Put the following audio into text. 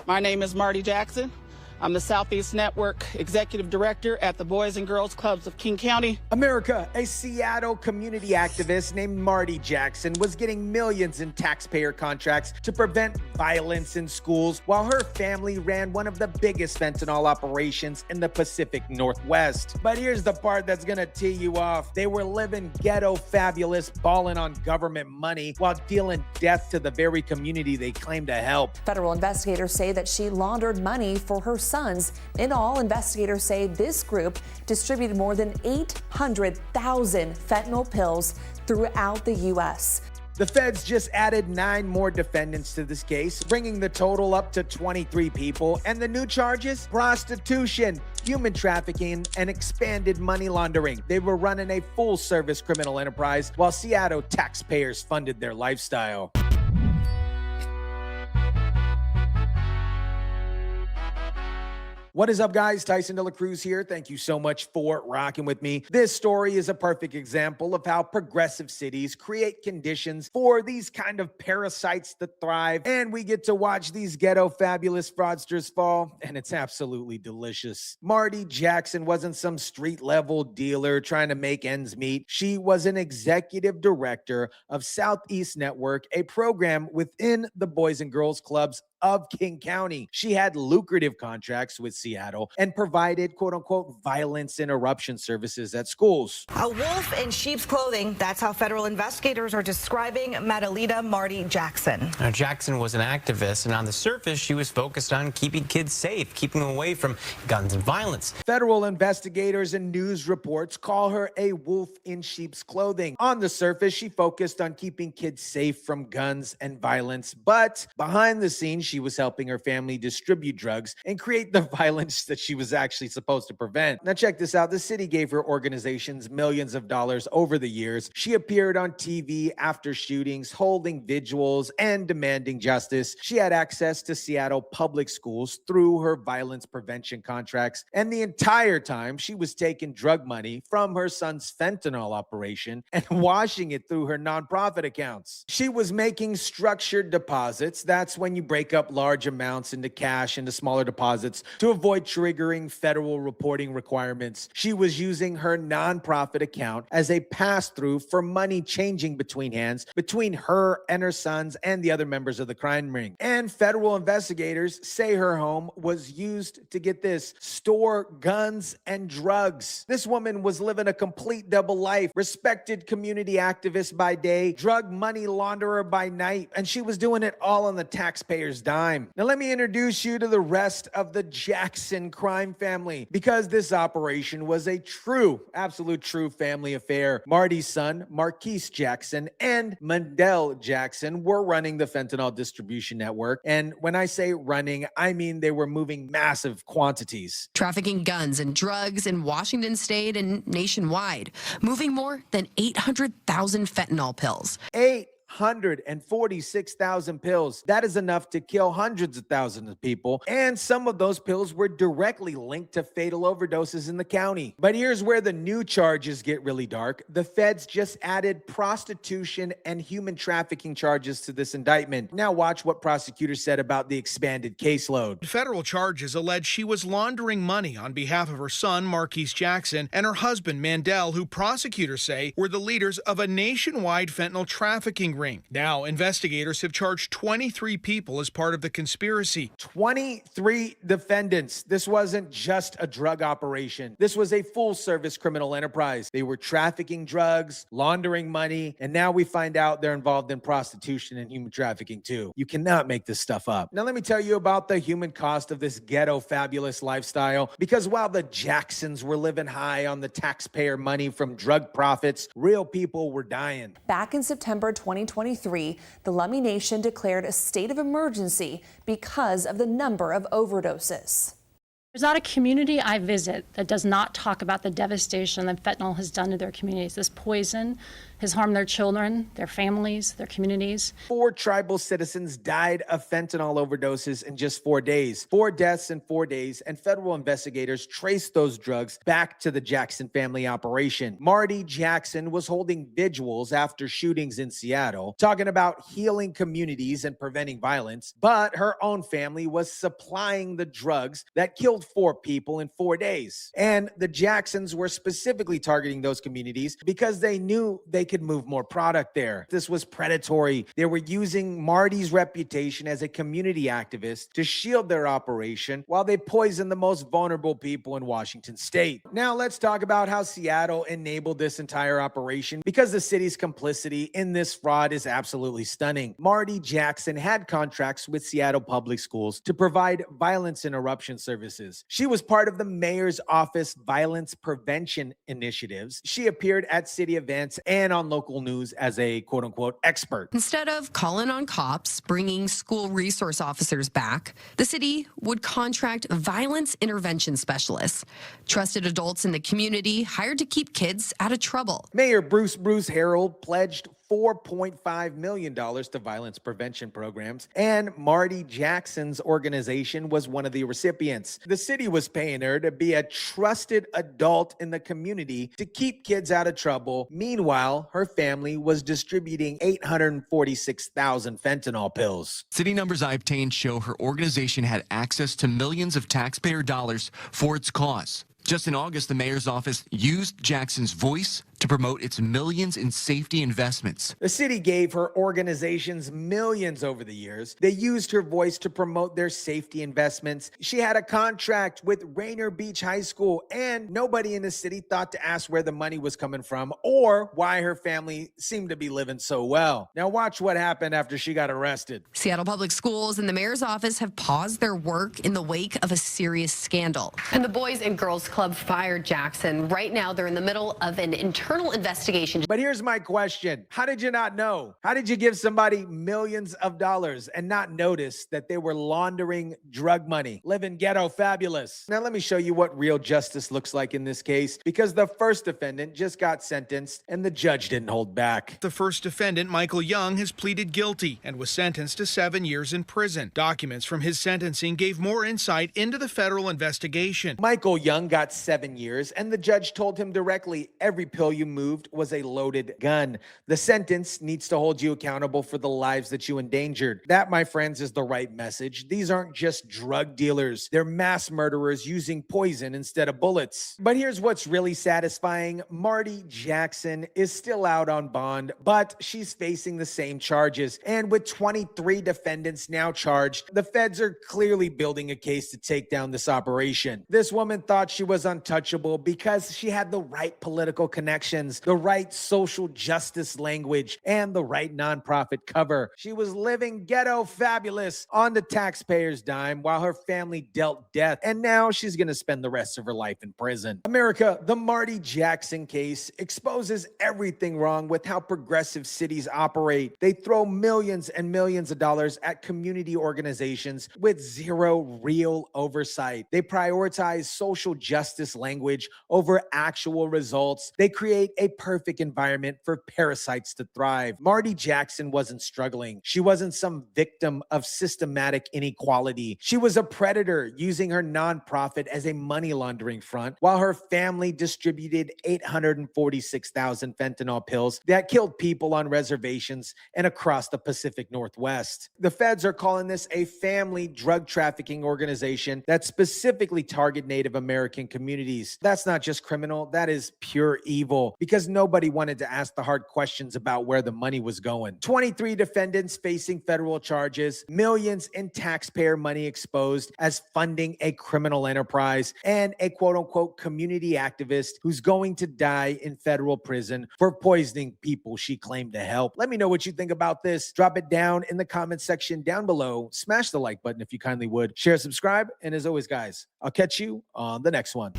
My name is Marty Jackson. I'm the Southeast Network Executive Director at the Boys and Girls Clubs of King County. America, a Seattle community activist named Marty Jackson was getting millions in taxpayer contracts to prevent violence in schools while her family ran one of the biggest fentanyl operations in the Pacific Northwest. But here's the part that's gonna tee you off. They were living ghetto-fabulous, balling on government money while dealing death to the very community they claim to help. Federal investigators say that she laundered money for her sons. In all, investigators say this group distributed more than 800,000 fentanyl pills throughout the U.S. The feds just added 9 more defendants to this case, bringing the total up to 23 people. And the new charges? Prostitution, human trafficking, and expanded money laundering. They were running a full-service criminal enterprise while Seattle taxpayers funded their lifestyle. What is up, guys? Tyson DeLaCruz here. Thank you so much for rocking with me. This story is a perfect example of how progressive cities create conditions for these kind of parasites to thrive, and we get to watch these ghetto-fabulous fraudsters fall, and it's absolutely delicious. Marty Jackson wasn't some street-level dealer trying to make ends meet. She was an executive director of Southeast Network, a program within the Boys and Girls Clubs of King County. She had lucrative contracts with Seattle and provided quote-unquote violence interruption services at schools. A wolf in sheep's clothing. That's how federal investigators are describing Matelita Marty Jackson. Now, Jackson was an activist, and on the surface, she was focused on keeping kids safe, keeping them away from guns and violence. Federal investigators and news reports call her a wolf in sheep's clothing. On the surface, she focused on keeping kids safe from guns and violence, but behind the scenes, she was helping her family distribute drugs and create the violence that she was actually supposed to prevent. Now check this out. The city gave her organizations millions of dollars over the years. She appeared on TV after shootings, holding vigils and demanding justice. She had access to Seattle public schools through her violence prevention contracts. And the entire time she was taking drug money from her son's fentanyl operation and washing it through her nonprofit accounts. She was making structured deposits. That's when you break up large amounts into cash into smaller deposits to avoid triggering federal reporting requirements. She was using her nonprofit account as a pass-through for money changing between hands between her and her sons and the other members of the crime ring. And federal investigators say her home was used to, get this, store guns and drugs. This woman was living a complete double life, respected community activist by day, drug money launderer by night, and she was doing it all on the taxpayers' dime. Now let me introduce you to the rest of the Jackson crime family, because this operation was a absolute true family affair. Marty's son, Marquis Jackson, and Mandel Jackson were running the fentanyl distribution network. And when I say running, I mean they were moving massive quantities. Trafficking guns and drugs in Washington state and nationwide, moving more than 800,000 fentanyl pills. 846,000 pills. That is enough to kill hundreds of thousands of people. And some of those pills were directly linked to fatal overdoses in the county. But here's where the new charges get really dark. The feds just added prostitution and human trafficking charges to this indictment. Now watch what prosecutors said about the expanded caseload. Federal charges allege she was laundering money on behalf of her son, Marquis Jackson, and her husband, Mandel, who prosecutors say were the leaders of a nationwide fentanyl trafficking ring. Now, investigators have charged 23 people as part of the conspiracy. 23 defendants. This wasn't just a drug operation. This was a full-service criminal enterprise. They were trafficking drugs, laundering money, and now we find out they're involved in prostitution and human trafficking too. You cannot make this stuff up. Now, let me tell you about the human cost of this ghetto-fabulous lifestyle, because while the Jacksons were living high on the taxpayer money from drug profits, real people were dying. Back in September 2023, the Lummi Nation declared a state of emergency because of the number of overdoses. There's not a community I visit that does not talk about the devastation that fentanyl has done to their communities. This poison has harmed their children, their families, their communities. 4 tribal citizens died of fentanyl overdoses in just 4 days. 4 deaths in 4 days, and federal investigators traced those drugs back to the Jackson family operation. Marty Jackson was holding vigils after shootings in Seattle, talking about healing communities and preventing violence, but her own family was supplying the drugs that killed 4 people in 4 days. And the Jacksons were specifically targeting those communities because they knew they could move more product there. This was predatory. They were using Marty's reputation as a community activist to shield their operation while they poisoned the most vulnerable people in Washington state. Now let's talk about how Seattle enabled this entire operation, because the city's complicity in this fraud is absolutely stunning. Marty Jackson had contracts with Seattle Public Schools to provide violence interruption services. She was part of the mayor's office violence prevention initiatives. She appeared at city events and on local news as a quote-unquote expert. Instead of calling on cops, bringing school resource officers back, the city would contract violence intervention specialists, trusted adults in the community hired to keep kids out of trouble. Mayor Bruce Harrell pledged $4.5 million to violence prevention programs, and Marty Jackson's organization was one of the recipients. The city was paying her to be a trusted adult in the community to keep kids out of trouble. Meanwhile, her family was distributing 846,000 fentanyl pills. City numbers I obtained show her organization had access to millions of taxpayer dollars for its cause. Just in August, the mayor's office used Jackson's voice to promote its millions in safety investments. The city gave her organizations millions over the years. They used her voice to promote their safety investments. She had a contract with Rainier Beach High School, and nobody in the city thought to ask where the money was coming from or why her family seemed to be living so well. Now watch what happened after she got arrested. Seattle Public Schools and the mayor's office have paused their work in the wake of a serious scandal. And the Boys and Girls Club fired Jackson. Right now, they're in the middle of an internal investigation. But here's my question. How did you not know? How did you give somebody millions of dollars and not notice that they were laundering drug money, living ghetto-fabulous? Now let me show you what real justice looks like in this case, because the first defendant just got sentenced and the judge didn't hold back. The first defendant, Michael Young, has pleaded guilty and was sentenced to 7 years in prison. Documents from his sentencing gave more insight into the federal investigation. Michael Young got 7 years, and the judge told him directly, every pill you moved was a loaded gun. The sentence needs to hold you accountable for the lives that you endangered. That, my friends, is the right message. These aren't just drug dealers. They're mass murderers using poison instead of bullets. But here's what's really satisfying. Marty Jackson is still out on bond, but she's facing the same charges. And with 23 defendants now charged, the feds are clearly building a case to take down this operation. This woman thought she was untouchable because she had the right political connections, the right social justice language, and the right nonprofit cover. She was living ghetto-fabulous on the taxpayer's dime while her family dealt death, and now she's going to spend the rest of her life in prison. America, the Marty Jackson case exposes everything wrong with how progressive cities operate. They throw millions and millions of dollars at community organizations with zero real oversight. They prioritize social justice language over actual results. They create a perfect environment for parasites to thrive. Marty Jackson wasn't struggling. She wasn't some victim of systematic inequality. She was a predator using her nonprofit as a money laundering front while her family distributed 846,000 fentanyl pills that killed people on reservations and across the Pacific Northwest. The feds are calling this a family drug trafficking organization that specifically target Native American communities. That's not just criminal, that is pure evil, because nobody wanted to ask the hard questions about where the money was going. 23 defendants facing federal charges, millions in taxpayer money exposed as funding a criminal enterprise, and a quote-unquote community activist who's going to die in federal prison for poisoning people she claimed to help. Let me know what you think about this. Drop it down in the comment section down below. Smash the like button if you kindly would. Share, subscribe, and as always, guys, I'll catch you on the next one.